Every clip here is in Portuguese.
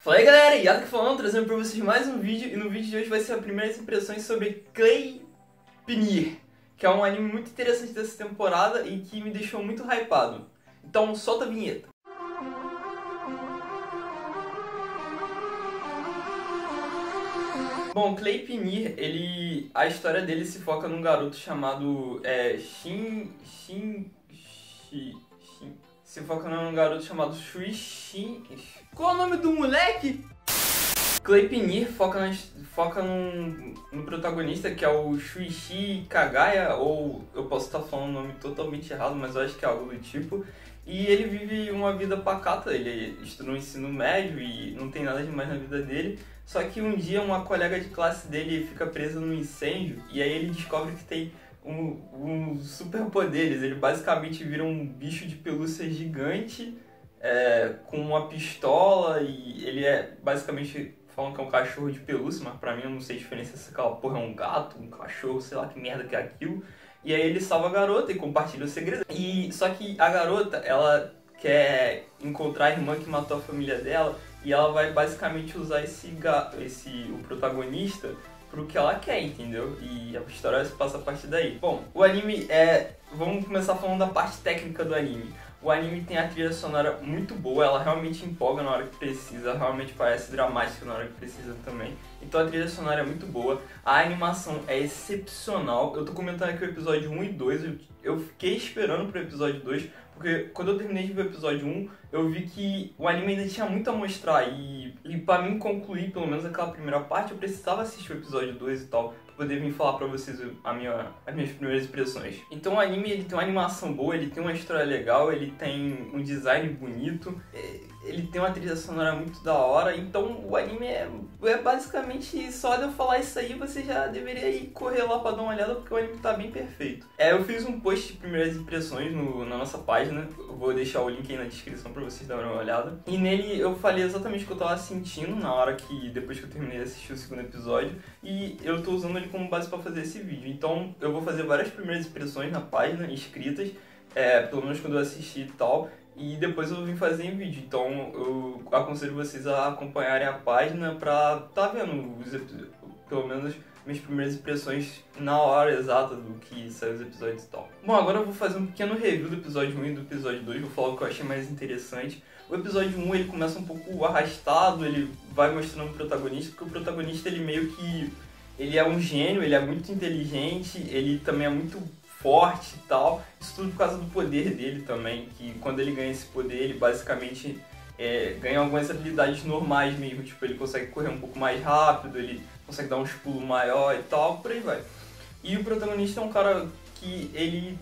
Fala aí galera, Yato falando, trazendo pra vocês mais um vídeo. E no vídeo de hoje vai ser as primeiras impressões sobre Sleipnir, que é um anime muito interessante dessa temporada e que me deixou muito hypado. Então solta a vinheta. Bom, Sleipnir, a história dele se foca num garoto chamado se foca num garoto chamado Shuichi. Qual é o nome do moleque? Sleipnir foca no protagonista, que é o Shuichi Kagaya, ou eu posso estar falando o nome totalmente errado, mas eu acho que é algo do tipo. E ele vive uma vida pacata, ele estuda no ensino médio e não tem nada demais na vida dele. Só que um dia uma colega de classe dele fica presa num incêndio e aí ele descobre que tem um superpoderes. Ele basicamente vira um bicho de pelúcia gigante com uma pistola e ele é basicamente... Falam que é um cachorro de pelúcia, mas pra mim eu não sei a diferença se aquela porra é um gato, um cachorro, sei lá que merda que é aquilo. E aí ele salva a garota e compartilha o segredo. Só que a garota, ela quer encontrar a irmã que matou a família dela e ela vai basicamente usar o protagonista pro que ela quer, entendeu? E a história se passa a partir daí. Bom, o anime vamos começar falando da parte técnica do anime. O anime tem a trilha sonora muito boa, ela realmente empolga na hora que precisa, realmente parece dramática na hora que precisa também. Então a trilha sonora é muito boa, a animação é excepcional. Eu tô comentando aqui o episódio 1 e 2, eu fiquei esperando pro episódio 2, porque quando eu terminei de ver o episódio 1, eu vi que o anime ainda tinha muito a mostrar e pra mim concluir pelo menos aquela primeira parte, eu precisava assistir o episódio 2 e tal, pra poder vir falar pra vocês as minhas primeiras impressões. Então o anime ele tem uma animação boa, ele tem uma história legal, ele tem um design bonito, ele tem uma trilha sonora muito da hora, então o anime é basicamente só de eu falar isso aí, você já deveria ir correr lá pra dar uma olhada, porque o anime tá bem perfeito. Eu fiz um post de primeiras impressões na nossa página, eu vou deixar o link aí na descrição pra vocês darem uma olhada. E nele eu falei exatamente o que eu tava sentindo depois que eu terminei de assistir o segundo episódio, e eu tô usando ele como base pra fazer esse vídeo. Então eu vou fazer várias primeiras impressões na página, escritas, pelo menos quando eu assisti e tal, e depois eu vim fazer em vídeo. Então eu aconselho vocês a acompanharem a página pra tá vendo pelo menos minhas primeiras impressões na hora exata do que saiu os episódios e tal. Bom, agora eu vou fazer um pequeno review do episódio 1 e do episódio 2, vou falar o que eu achei mais interessante. O episódio 1 ele começa um pouco arrastado, ele vai mostrando o protagonista, porque o protagonista ele meio que... Ele é um gênio, ele é muito inteligente, ele também é muito forte e tal. Isso tudo por causa do poder dele também, que quando ele ganha esse poder, ele basicamente ganha algumas habilidades normais mesmo. Tipo, ele consegue correr um pouco mais rápido, ele consegue dar um pulos maior e tal, por aí vai. E o protagonista é um cara que ele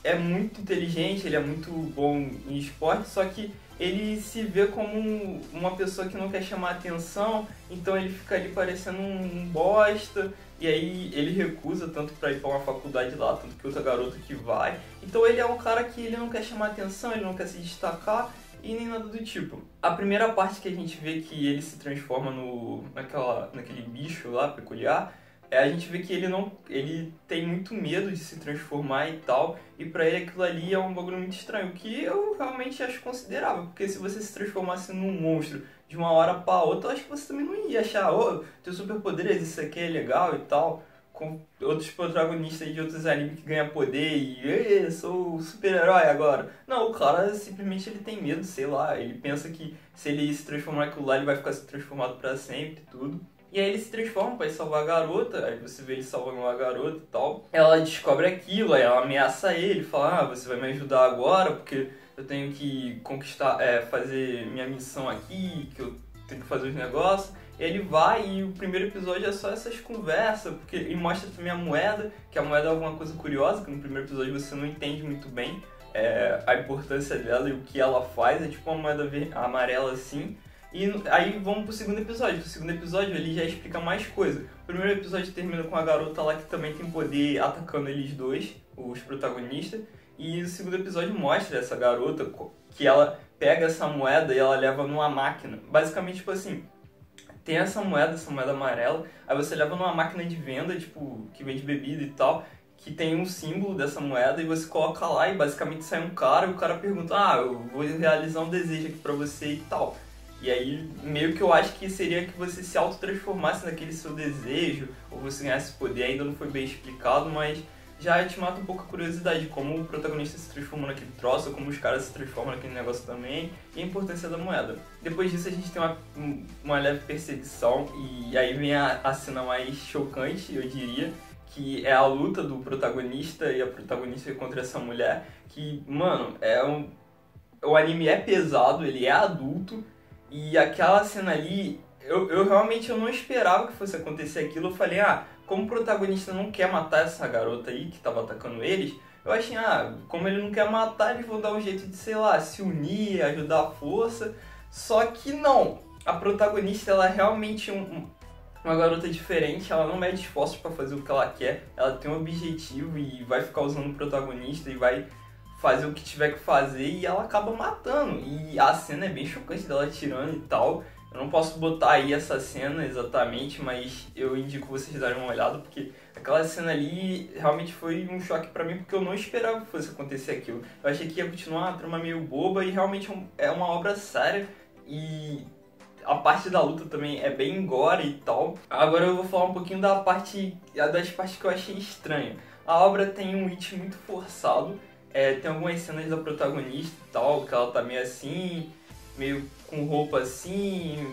é muito inteligente, ele é muito bom em esporte, só que ele se vê como uma pessoa que não quer chamar atenção, então ele fica ali parecendo um bosta, e aí ele recusa tanto pra ir pra uma faculdade lá, tanto que outra garota que vai. Então ele é um cara que ele não quer chamar atenção, ele não quer se destacar, e nem nada do tipo. A primeira parte que a gente vê que ele se transforma naquele bicho lá peculiar, a gente vê que ele tem muito medo de se transformar e tal, e pra ele aquilo ali é um bagulho muito estranho, que eu realmente acho considerável, porque se você se transformasse num monstro de uma hora pra outra, eu acho que você também não ia achar, teu superpoderes, isso aqui é legal e tal, com outros protagonistas de outros animes que ganham poder e sou super-herói agora. Não, o cara simplesmente ele tem medo, sei lá, ele pensa que se ele se transformar naquilo lá, ele vai ficar se transformado pra sempre e tudo. E aí ele se transforma pra ir salvar a garota, aí você vê ele salvando a garota e tal. Ela descobre aquilo, aí ela ameaça ele, fala, você vai me ajudar agora, porque eu tenho que conquistar, fazer minha missão aqui, que eu tenho que fazer os negócios. E ele vai e o primeiro episódio é só essas conversas, porque ele mostra também a moeda, que a moeda é alguma coisa curiosa, que no primeiro episódio você não entende muito bem a importância dela e o que ela faz, é tipo uma moeda amarela assim. E aí vamos pro segundo episódio. O segundo episódio ele já explica mais coisa. O primeiro episódio termina com a garota lá que também tem poder atacando eles dois, os protagonistas. E o segundo episódio mostra essa garota que ela pega essa moeda e ela leva numa máquina. Basicamente, tipo assim, tem essa moeda amarela, aí você leva numa máquina de venda, tipo, que vende bebida e tal, que tem um símbolo dessa moeda e você coloca lá e basicamente sai um cara e o cara pergunta, eu vou realizar um desejo aqui pra você e tal. E aí, meio que eu acho que seria que você se autotransformasse naquele seu desejo, ou você ganhasse poder, ainda não foi bem explicado, mas já te mata um pouco a curiosidade, como o protagonista se transformou naquele troço, como os caras se transformam naquele negócio também, e a importância da moeda. Depois disso a gente tem uma leve perseguição, e aí vem a cena mais chocante, eu diria, que é a luta do protagonista e a protagonista contra essa mulher, que, mano, o anime é pesado, ele é adulto, e aquela cena ali, eu realmente não esperava que fosse acontecer aquilo. Eu falei, como o protagonista não quer matar essa garota aí que tava atacando eles, eu achei, como ele não quer matar, eles vão dar um jeito de, sei lá, se unir, ajudar a força. Só que não, a protagonista, ela é realmente uma garota diferente, ela não mede esforços pra fazer o que ela quer, ela tem um objetivo e vai ficar usando o protagonista e vai fazer o que tiver que fazer, e ela acaba matando. E a cena é bem chocante dela atirando e tal. Eu não posso botar aí essa cena exatamente, mas eu indico vocês darem uma olhada, porque aquela cena ali realmente foi um choque pra mim, porque eu não esperava que fosse acontecer aquilo. Eu achei que ia continuar uma trama meio boba, e realmente é uma obra séria, e a parte da luta também é bem gore e tal. Agora eu vou falar um pouquinho das partes que eu achei estranha. A obra tem um ritmo muito forçado. Tem algumas cenas da protagonista e tal, que ela tá meio assim, meio com roupa assim,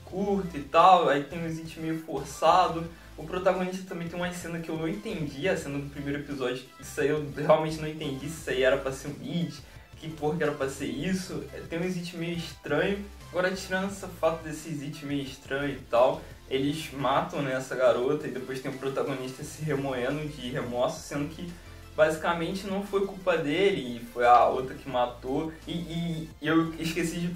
curta e tal, aí tem uns hits meio forçado. O protagonista também tem uma cena que eu não entendi, a cena do primeiro episódio, isso aí eu realmente não entendi, se isso aí era pra ser um hit, que porra que era pra ser isso. Tem uns hits meio estranhos. Agora, tirando esse fato desses hits meio estranhos e tal, eles matam, né, essa garota, e depois tem o protagonista se remoendo de remorso, sendo que basicamente não foi culpa dele, foi a outra que matou. E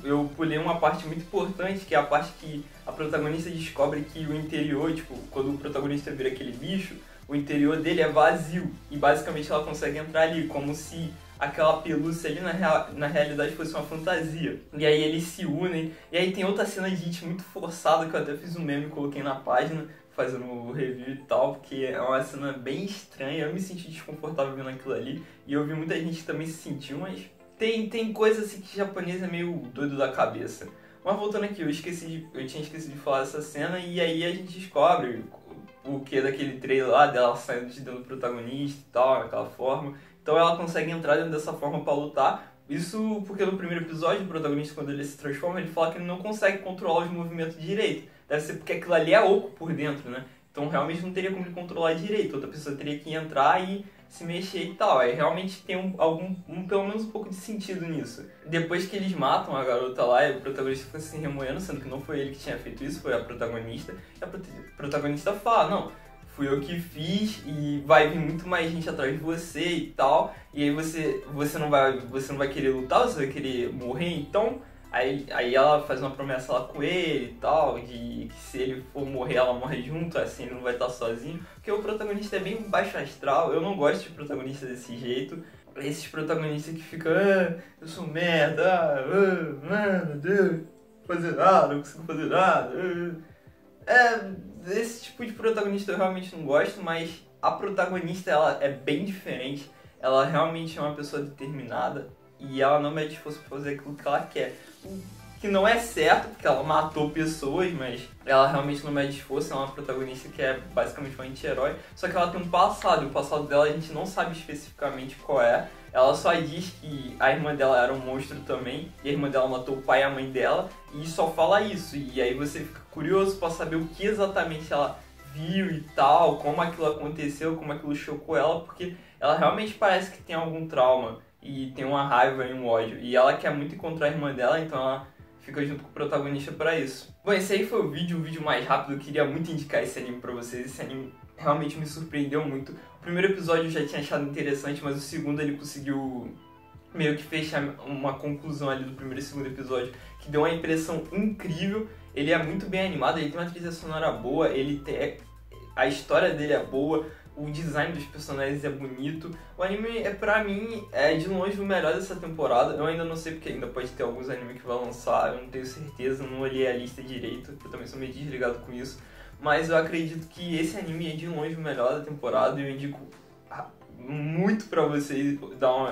eu pulei uma parte muito importante, que é a parte que a protagonista descobre que o interior, tipo, quando o protagonista vira aquele bicho, o interior dele é vazio, e basicamente ela consegue entrar ali, como se aquela pelúcia ali na realidade fosse uma fantasia. E aí eles se unem, e aí tem outra cena de hit muito forçada, que eu até fiz um meme e coloquei na página, fazendo o review e tal, porque é uma cena bem estranha, eu me senti desconfortável vendo aquilo ali, e eu vi muita gente que também se sentiu, mas tem coisa assim que japonês é meio doido da cabeça. Mas voltando aqui, eu tinha esquecido de falar dessa cena, e aí a gente descobre o que daquele trailer lá, dela saindo de dentro do protagonista e tal, daquela forma. Então ela consegue entrar dentro dessa forma pra lutar. Isso porque no primeiro episódio, o protagonista, quando ele se transforma, ele fala que ele não consegue controlar os movimentos direito. Deve ser porque aquilo ali é oco por dentro, né? Então realmente não teria como ele controlar direito. Outra pessoa teria que entrar e se mexer e tal. Aí realmente tem pelo menos um pouco de sentido nisso. Depois que eles matam a garota lá, e o protagonista fica se remoendo, sendo que não foi ele que tinha feito isso, foi a protagonista. E a protagonista fala, não, fui eu que fiz e vai vir muito mais gente atrás de você e tal. E aí você não vai querer lutar, você vai querer morrer, então... Aí ela faz uma promessa lá com ele e tal, de que se ele for morrer, ela morre junto, assim ele não vai estar sozinho. Porque o protagonista é bem baixo astral, eu não gosto de protagonista desse jeito. Esses protagonistas que ficam, eu sou merda, mano, Deus, fazer nada, não consigo fazer nada. Esse tipo de protagonista eu realmente não gosto, mas a protagonista, ela é bem diferente. Ela realmente é uma pessoa determinada. E ela não mede esforço pra fazer aquilo que ela quer. O que não é certo, porque ela matou pessoas, mas ela realmente não mede esforço. Ela é uma protagonista que é basicamente um anti-herói. Só que ela tem um passado, e o passado dela a gente não sabe especificamente qual é. Ela só diz que a irmã dela era um monstro também, e a irmã dela matou o pai e a mãe dela, e só fala isso. E aí você fica curioso pra saber o que exatamente ela viu e tal, como aquilo aconteceu, como aquilo chocou ela, porque ela realmente parece que tem algum trauma. E tem uma raiva e um ódio. E ela quer muito encontrar a irmã dela, então ela fica junto com o protagonista pra isso. Bom, esse aí foi o vídeo mais rápido. Eu queria muito indicar esse anime pra vocês. Esse anime realmente me surpreendeu muito. O primeiro episódio eu já tinha achado interessante, mas o segundo ele conseguiu meio que fechar uma conclusão ali do primeiro e segundo episódio, que deu uma impressão incrível. Ele é muito bem animado, ele tem uma trilha sonora boa, a história dele é boa. O design dos personagens é bonito. O anime, pra mim, é de longe o melhor dessa temporada. Eu ainda não sei porque ainda pode ter alguns animes que vai lançar. Eu não tenho certeza, não olhei a lista direito. Eu também sou meio desligado com isso. Mas eu acredito que esse anime é de longe o melhor da temporada. E eu indico muito pra vocês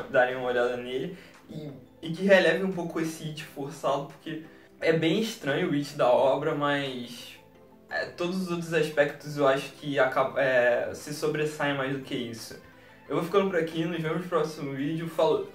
darem uma olhada nele. E que releve um pouco esse hit forçado, porque É bem estranho o It da obra, mas todos os outros aspectos eu acho que se sobressaem mais do que isso. Eu vou ficando por aqui, nos vemos no próximo vídeo, falou!